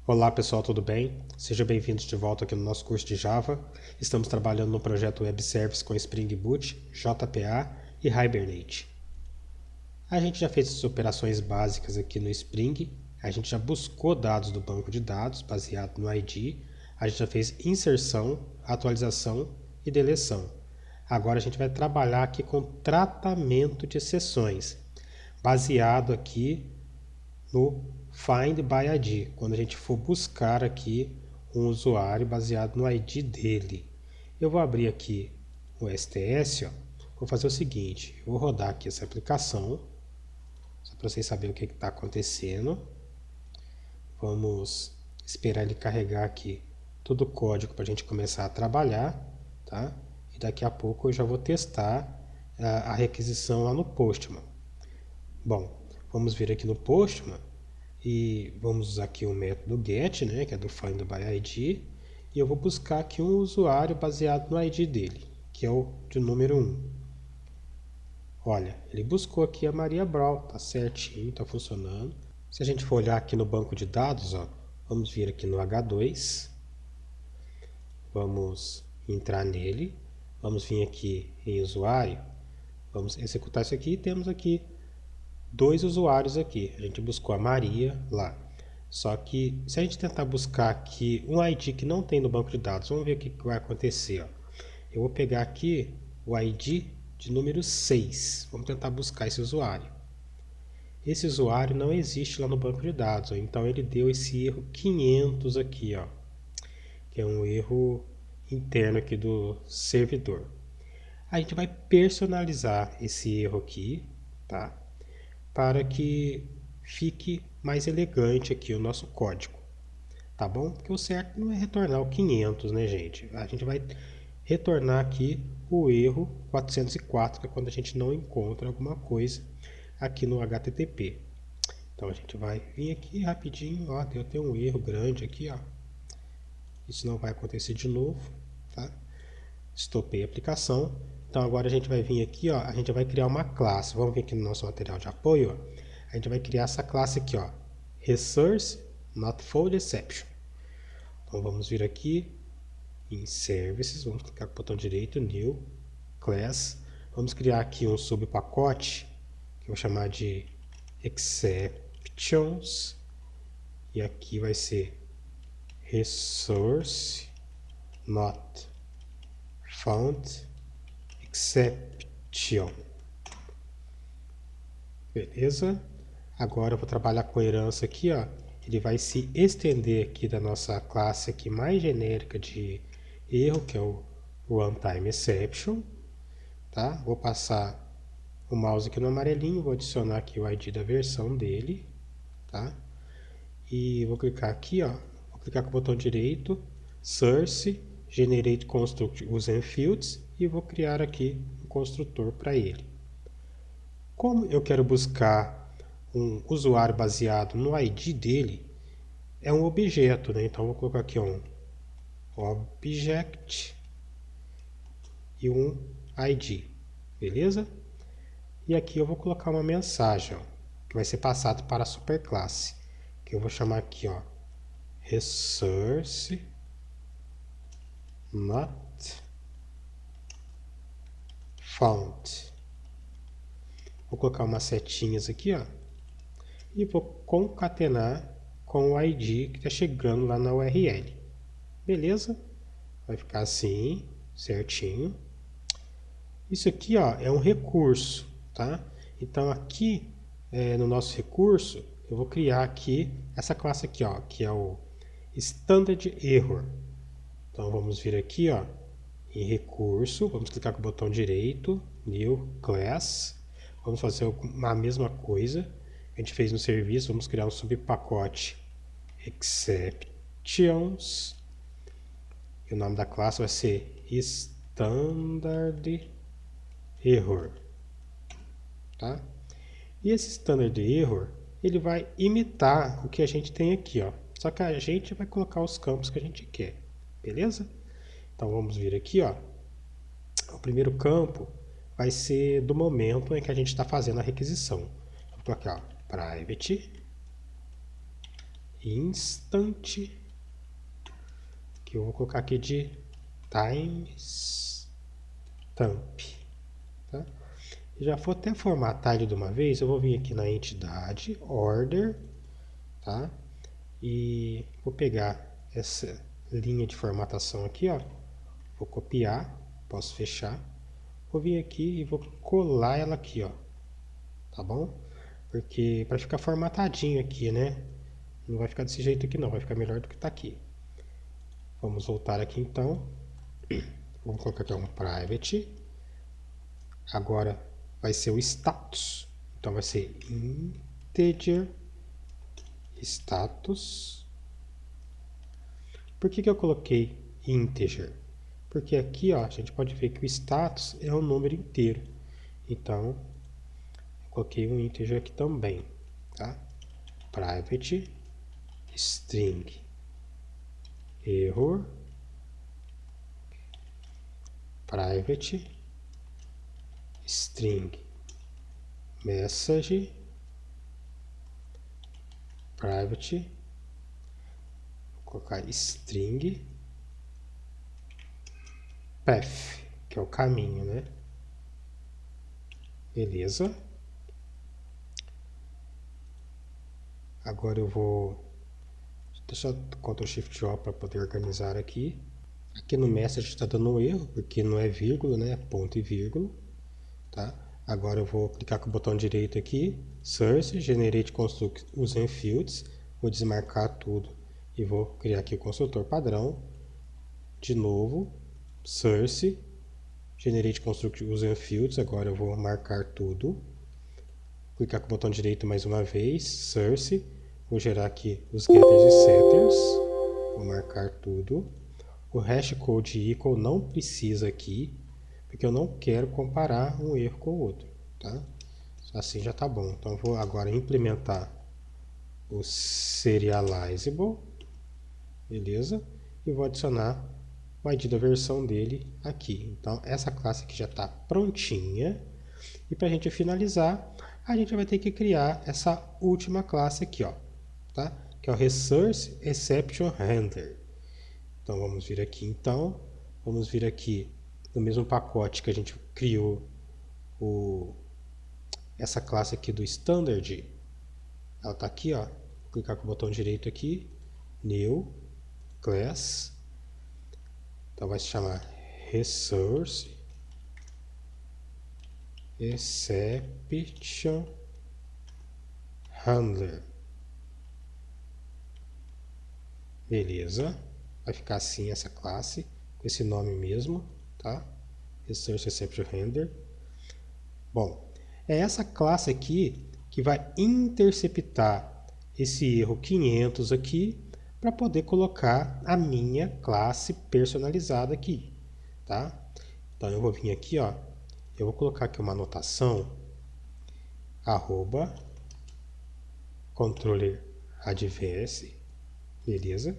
Olá pessoal, tudo bem? Sejam bem-vindos de volta aqui no nosso curso de Java. Estamos trabalhando no projeto Web Service com Spring Boot, JPA e Hibernate. A gente já fez as operações básicas aqui no Spring, a gente já buscou dados do banco de dados baseado no ID, a gente já fez inserção, atualização e deleção. Agora a gente vai trabalhar aqui com tratamento de sessões, baseado aqui no Find by ID, quando a gente for buscar aqui um usuário baseado no ID dele. Eu vou abrir aqui o STS, vou fazer o seguinte, eu vou rodar aqui essa aplicação, só para vocês saberem o que está acontecendo. Vamos esperar ele carregar aqui todo o código para a gente começar a trabalhar, tá? E daqui a pouco eu já vou testar a requisição lá no Postman. Bom, vamos vir aqui no Postman e vamos usar aqui o método get, né, que é do find by ID, e eu vou buscar aqui um usuário baseado no ID dele, que é o de número 1. Olha, ele buscou aqui a Maria Brawl, tá certinho, tá funcionando. Se a gente for olhar aqui no banco de dados, ó, vamos vir aqui no H2, vamos entrar nele, vamos vir aqui em usuário, vamos executar isso aqui e temos aqui dois usuários aqui. A gente buscou a Maria lá. Só que se a gente tentar buscar aqui um ID que não tem no banco de dados, vamos ver o que vai acontecer. Ó. Eu vou pegar aqui o ID de número 6. Vamos tentar buscar esse usuário. Esse usuário não existe lá no banco de dados, ó. Então ele deu esse erro 500 aqui, ó, que é um erro interno aqui do servidor. A gente vai personalizar esse erro aqui, tá? Para que fique mais elegante aqui o nosso código, tá bom? Porque o certo não é retornar o 500, né, gente? A gente vai retornar aqui o erro 404, que é quando a gente não encontra alguma coisa aqui no HTTP. Então a gente vai vir aqui rapidinho, ó, deu até um erro grande aqui, ó. Isso não vai acontecer de novo, tá? Estopei a aplicação. Então agora a gente vai vir aqui, ó, a gente vai criar uma classe. Vamos vir aqui no nosso material de apoio, ó. A gente vai criar essa classe aqui, ó, Resource Not Found Exception. Então vamos vir aqui em Services, vamos clicar com o botão direito, New, Class. Vamos criar aqui um subpacote, que eu vou chamar de Exceptions. E aqui vai ser Resource Not Found Exception. Beleza? Agora eu vou trabalhar com herança aqui, ó. Ele vai se estender aqui da nossa classe aqui mais genérica de erro, que é o Runtime Exception, tá? Vou passar o mouse aqui no amarelinho, vou adicionar aqui o ID da versão dele, tá? E vou clicar aqui, ó. Vou clicar com o botão direito, Source, Generate Construct Using Fields e vou criar aqui um construtor para ele. Como eu quero buscar um usuário baseado no ID dele, é um objeto, né? Então vou colocar aqui um object e um ID, beleza? E aqui eu vou colocar uma mensagem, ó, que vai ser passado para a superclasse, que eu vou chamar aqui, ó, Resource Not Found. Vou colocar umas setinhas aqui, ó, e vou concatenar com o ID que está chegando lá na URL. Beleza? Vai ficar assim, certinho. Isso aqui, ó, é um recurso, tá? Então aqui no nosso recurso, eu vou criar aqui essa classe aqui, ó, que é o Standard Error. Então vamos vir aqui, ó, em recurso, vamos clicar com o botão direito, New Class. Vamos fazer a mesma coisa que a gente fez no serviço, vamos criar um subpacote Exceptions. E o nome da classe vai ser Standard Error, tá? E esse Standard Error, ele vai imitar o que a gente tem aqui, ó. Só que a gente vai colocar os campos que a gente quer, beleza? Então vamos vir aqui, ó. O primeiro campo vai ser do momento em que a gente está fazendo a requisição. Vou colocar, ó, private instant, que eu vou colocar aqui de timestamp, tá? Já vou até formatar ele de uma vez. Eu vou vir aqui na entidade, order, tá? E vou pegar essa linha de formatação aqui, ó. Vou copiar, posso fechar. Vou vir aqui e vou colar ela aqui, ó. Tá bom? Porque para ficar formatadinho aqui, né? Não vai ficar desse jeito aqui não, vai ficar melhor do que tá aqui. Vamos voltar aqui então. Vamos colocar aqui um private. Agora vai ser o status. Então vai ser integer status. Por que eu coloquei integer? Porque aqui, ó, a gente pode ver que o status é um número inteiro. Então, eu coloquei um integer aqui também, tá? Private string error private string message private, vou colocar string path, que é o caminho, né? Beleza. Agora eu vou deixar Ctrl Shift O para poder organizar aqui. Aqui no message está dando um erro, porque não é vírgula, né? É ponto e vírgula, tá? Agora eu vou clicar com o botão direito aqui, Source, Generate Construct Using Fields, vou desmarcar tudo e vou criar aqui o construtor padrão. De novo, Source, Generate Construct Using Fields, agora eu vou marcar tudo. Clicar com o botão direito mais uma vez, Source, vou gerar aqui os getters e setters, vou marcar tudo. O hash code equal não precisa aqui, porque eu não quero comparar um erro com o outro, tá? Assim já tá bom. Então eu vou agora implementar o serializable, beleza? E vou adicionar o ID da versão dele aqui. Então essa classe aqui já está prontinha. E para a gente finalizar, a gente vai ter que criar essa última classe aqui, ó, tá? Que é o Resource Exception Handler. Então vamos vir aqui, vamos vir aqui no mesmo pacote que a gente criou essa classe aqui do Standard. Ela está aqui, ó. Vou clicar com o botão direito aqui, New Class. Então vai se chamar Resource Exception Handler. Beleza. Vai ficar assim essa classe, com esse nome mesmo, tá? Resource Exception Handler. Bom, é essa classe aqui que vai interceptar esse erro 500 aqui para poder colocar a minha classe personalizada aqui, tá? Então eu vou vir aqui, ó, eu vou colocar aqui uma anotação arroba controller advance, beleza?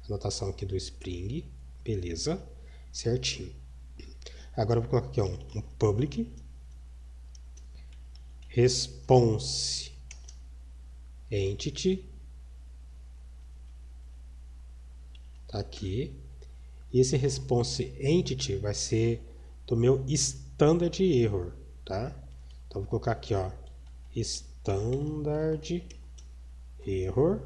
Anotação aqui do Spring, beleza? Certinho. Agora eu vou colocar aqui ó, um public response entity, tá aqui. E esse response entity vai ser do meu standard error, tá? Então vou colocar aqui, ó, standard error.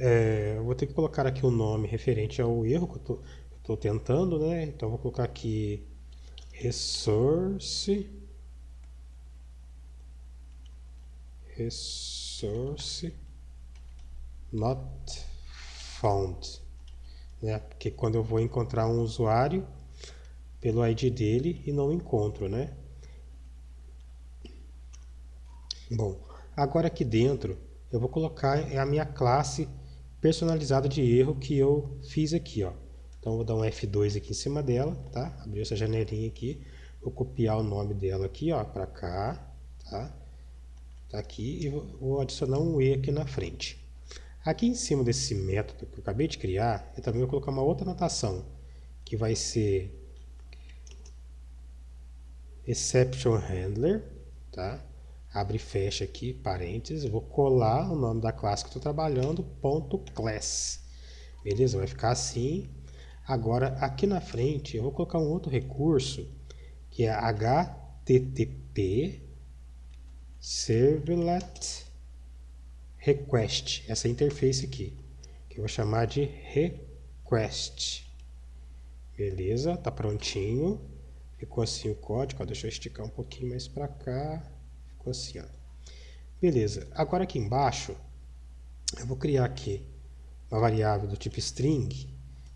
Eu vou ter que colocar aqui o nome referente ao erro que eu estou tentando, né? Então vou colocar aqui resource not found, né? Porque quando eu vou encontrar um usuário pelo ID dele e não encontro, né? Bom, agora aqui dentro eu vou colocar a minha classe personalizada de erro que eu fiz aqui, ó. Então vou dar um F2 aqui em cima dela, tá? Abriu essa janelinha aqui, vou copiar o nome dela aqui, ó, para cá, tá? Tá aqui e vou adicionar um E aqui na frente. Aqui em cima desse método que eu acabei de criar, eu também vou colocar uma outra anotação, que vai ser exception handler, tá? abre e fecha aqui, parênteses, vou colar o nome da classe que estou trabalhando, ponto class. Beleza? Vai ficar assim. Agora, aqui na frente, eu vou colocar um outro recurso, que é HTTP Servlet Request. Essa interface aqui, que eu vou chamar de Request. Beleza? Tá prontinho. Ficou assim o código. Ó, deixa eu esticar um pouquinho mais para cá. Ficou assim, ó. Beleza. Agora aqui embaixo, eu vou criar aqui uma variável do tipo string,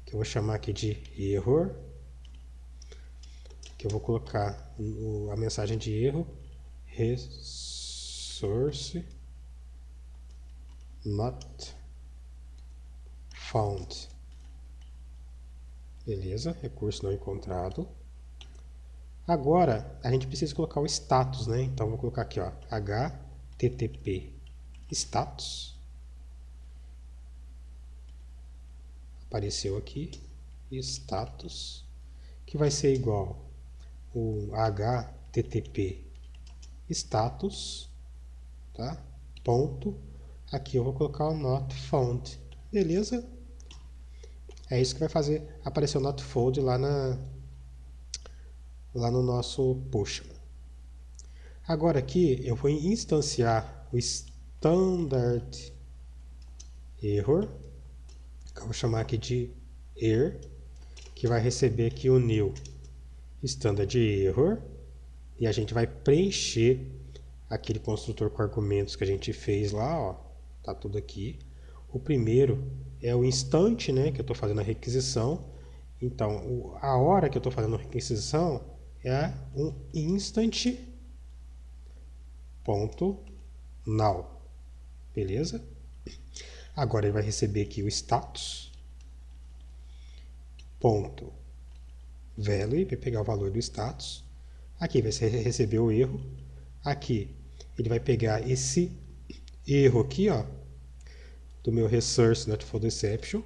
que eu vou chamar aqui de error, que eu vou colocar a mensagem de erro, resource not found. Beleza, recurso não encontrado. Agora, a gente precisa colocar o status, né? Então, vou colocar aqui, ó, http status. Apareceu aqui, status, que vai ser igual o http status, tá? Ponto. Aqui eu vou colocar o not found. Beleza? É isso que vai fazer aparecer o not found lá no nosso push. Agora aqui eu vou instanciar o standard error, que eu vou chamar aqui de err, que vai receber aqui o new standard error, e a gente vai preencher aquele construtor com argumentos que a gente fez lá, ó, tá tudo aqui. O primeiro é o instante, né, que eu estou fazendo a requisição. Então, a hora que eu estou fazendo a requisição é um instant ponto now, beleza? Agora ele vai receber aqui o status ponto value, vai pegar o valor do status. Aqui vai receber o erro. Aqui ele vai pegar esse erro aqui, ó, do meu resource not found exception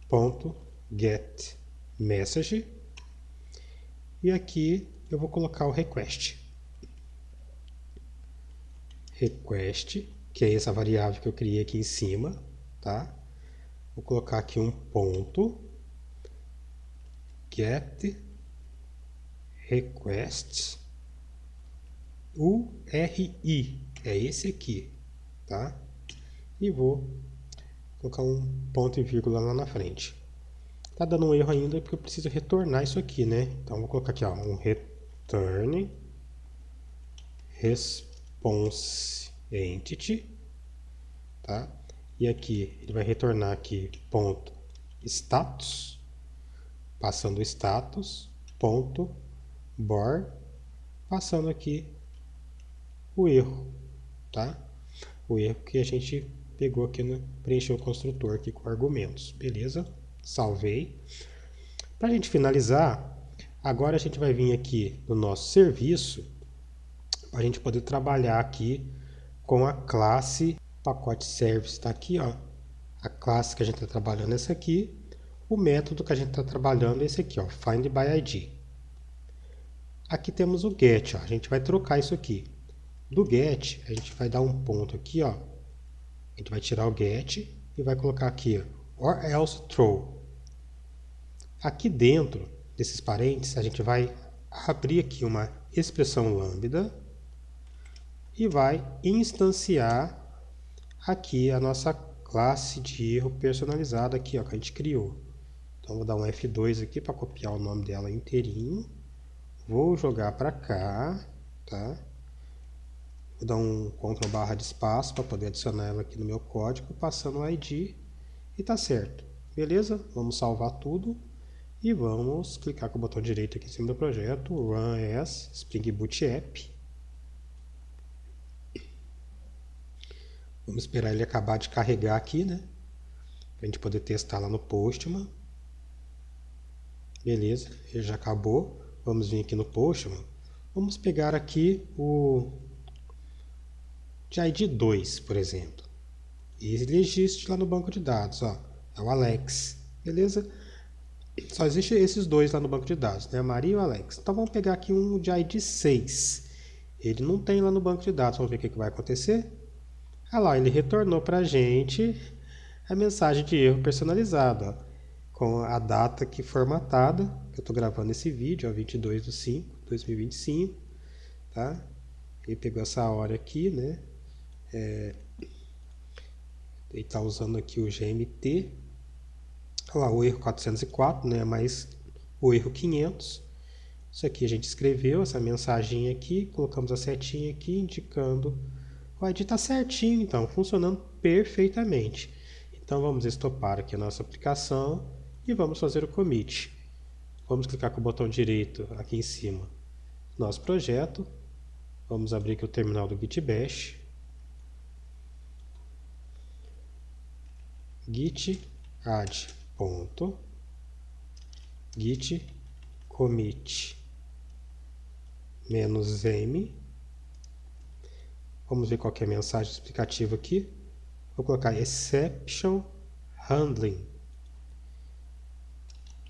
ponto get message, e aqui eu vou colocar o request, que é essa variável que eu criei aqui em cima, tá? Vou colocar aqui um ponto get request URI, é esse aqui, tá? E vou colocar um ponto e vírgula lá na frente. Tá dando um erro ainda porque eu preciso retornar isso aqui, né? Então vou colocar aqui, ó, um return response entity, tá? E aqui ele vai retornar aqui ponto status, passando o status, ponto bor, passando aqui o erro, tá? O erro que a gente pegou aqui, preencheu o construtor aqui com argumentos, beleza? Salvei. Para a gente finalizar, agora a gente vai vir aqui no nosso serviço, para a gente poder trabalhar aqui com a classe pacote service, está aqui, ó. A classe que a gente está trabalhando é essa aqui, o método que a gente está trabalhando é esse aqui, ó, find by id. Aqui temos o get, ó, a gente vai trocar isso aqui. Do get, a gente vai dar um ponto aqui, ó. A gente vai tirar o get e vai colocar aqui, ó, or else throw. Aqui dentro desses parênteses, a gente vai abrir aqui uma expressão lambda e vai instanciar aqui a nossa classe de erro personalizada aqui, ó, que a gente criou. Então, vou dar um F2 aqui para copiar o nome dela inteirinho. Vou jogar para cá, tá? Vou dar um Ctrl barra de espaço para poder adicionar ela aqui no meu código, passando o ID e tá certo. Beleza? Vamos salvar tudo e vamos clicar com o botão direito aqui em cima do projeto, Run as Spring Boot App. Vamos esperar ele acabar de carregar aqui, né? Para a gente poder testar lá no Postman. Beleza, ele já acabou. Vamos vir aqui no Postman. Vamos pegar aqui o de ID 2, por exemplo. E ele existe lá no banco de dados, ó. É o Alex, beleza? Só existe esses dois lá no banco de dados, né? A Maria e o Alex. Então vamos pegar aqui um de ID 6. Ele não tem lá no banco de dados. Vamos ver o que vai acontecer. Ah lá, ele retornou para a gente a mensagem de erro personalizada, ó, com a data aqui formatada, que eu estou gravando esse vídeo, ó, 22/5/2025, tá? Ele pegou essa hora aqui, né? Ele está usando aqui o GMT. Olha lá, o erro 404, né? Mais o erro 500. Isso aqui a gente escreveu, essa mensagem aqui, colocamos a setinha aqui, indicando o ID está certinho, então, funcionando perfeitamente. Então, vamos estopar aqui a nossa aplicação e vamos fazer o commit. Vamos clicar com o botão direito aqui em cima no nosso projeto. Vamos abrir aqui o terminal do Git Bash. Git add ponto git commit -m. Vamos ver qual que é a mensagem explicativa aqui. Vou colocar exception handling.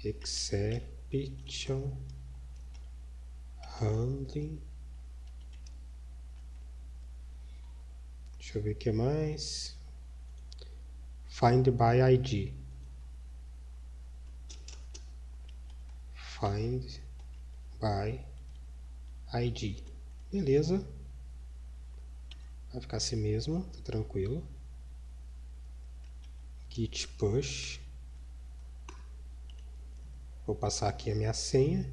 Exception handling. Deixa eu ver o que mais. Find by ID. Find by ID. Beleza. Vai ficar assim mesmo, tá tranquilo. Git push. Vou passar aqui a minha senha.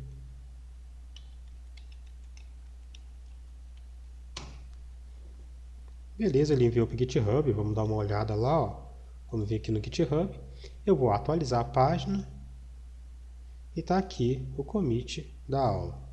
Beleza, ele enviou para o GitHub. Vamos dar uma olhada lá, ó. Quando vir aqui no GitHub, eu vou atualizar a página. E está aqui o commit da aula.